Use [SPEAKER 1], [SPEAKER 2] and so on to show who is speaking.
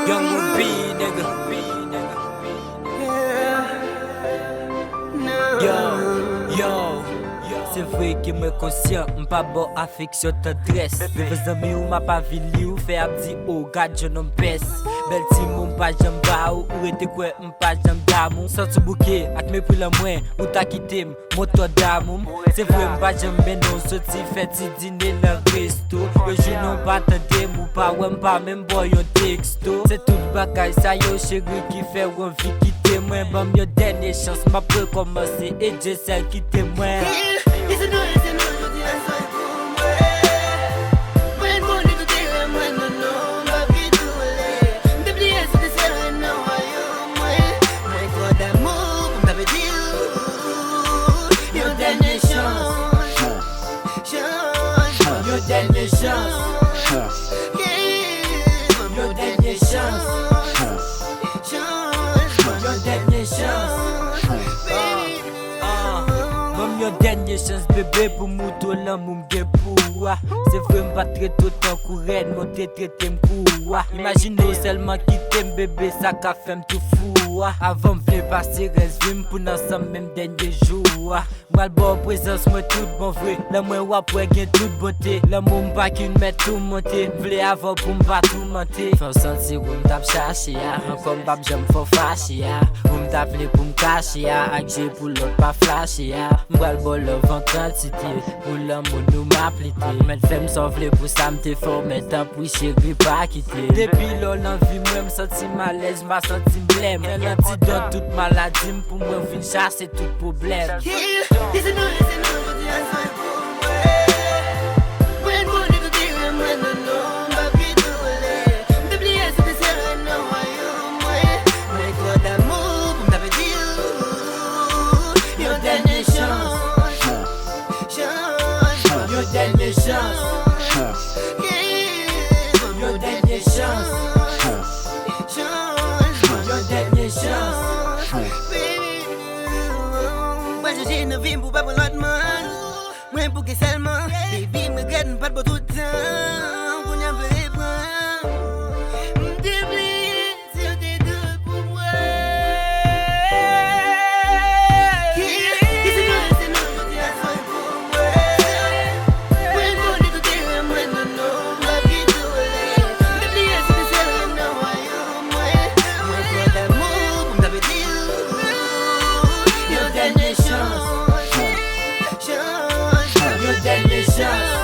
[SPEAKER 1] Young with B, nigga. Yo, c'est vrai que me conscient, m'pas bon affection tendresse. Mes amis ou m'a pas vili ou fait abdi oh God je n'en pèse. Bel ti moun pa jam ba ou rete kwe m'pa jam damou. Sorti bouquet ak me pou la mwen ou ta quitté moto damou. C'est vrai m'pa jam benon sorti fait ti dîner dans resto. Yo je non pas tande mou pa ou m'pa même boy yon texto. C'est tout bagay ça yo chéri qui fait ou envie quitter moi. Bam yo dernière chance m'a peut commencer et je sais quitter moi. Dernière chance, your dernière chance, your dernière chance, your dernière chance bébé pour mouton l'amour m'gepou. C'est vrai m'pas très tout temps courir, monter traiter m'cou. Imaginez seulement quitter m'bébé ça qu'a fait m'tout fou. Avant m'vle passer reste vim pour n'ensemble même dernier jour. Moi le bon présence moi tout bon vrai. Là moi après gain toute beauté. L'amour m'pas qu'une met tout monter. M'vle avant pour m'pas tout monter. Faut sentir où m'tap chercher encore m'pas j'aime faut fâcher où m'tap vle pour m'cacher ak j'ai pour l'autre pas flasher m'bral bon love en quantité. Pour l'amour nous m'appliquer. Mettre femme s'envler pour ça m'te fort mais tant pour chéri pas quitter. Depuis là l'envie moi m'senti malaise m'a senti blême. L'antidote toute maladie pour moi vin chasser tout problème. Dernière chance, your dernière chance, your dernière chance,
[SPEAKER 2] baby. Moi je ne viens pour pas pour l'autre man. Moi pour que seulement, baby me garde pas pour tout le temps. Pour n'y avoir pas, m'déblie si on t'est deux pour moi.
[SPEAKER 1] your dernière chance.